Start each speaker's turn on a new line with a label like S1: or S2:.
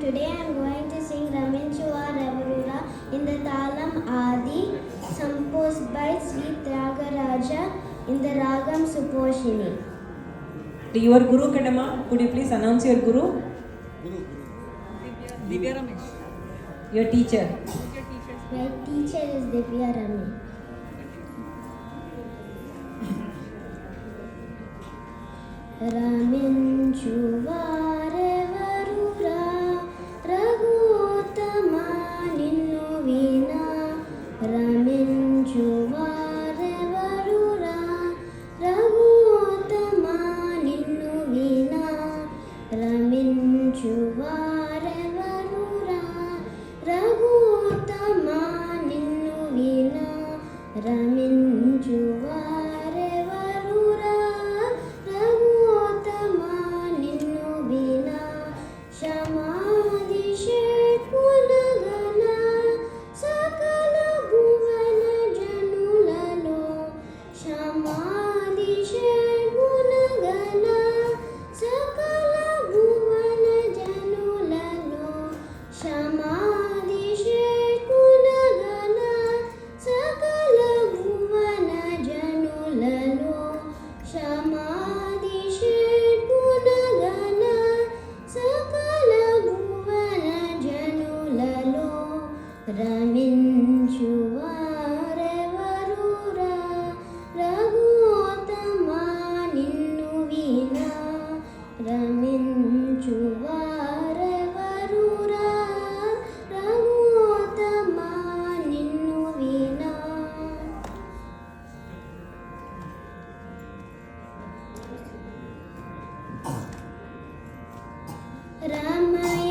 S1: Today I am going to sing Raminchuva Revarura in the Talam Adi, composed by Sri Tyagaraja in the Ragam Suposhini.
S2: Your Guru Kadama, could you please announce your Guru?
S3: Divya Ramesh.
S2: Your teacher.
S1: My teacher is Divya Ramesh. Raminchuva Revarura Raghutama Ninnu Veena. Raminchuva Revarura Raghutama Ninnu Veena. Raminchuva Revarura Raghutama Ninnu Veena. Raminchuva Revarura Raghutama Ninnu Veena. Shamadhi Shekmunagana Sakala Bhuvana Janulalo. Shamadhi Shekmunagana Sakala Bhuvana Janulalo. Shamadhi Shekmunagana Sakala Bhuvana Janulalo. Shamadhi Shekmunagana Sakala Bhuvana Janulalo. Raminchuva Revarura Raghutama Ninnu Veena. Raminchuva Revarura Raghutama Ninnu Veena. Ramaya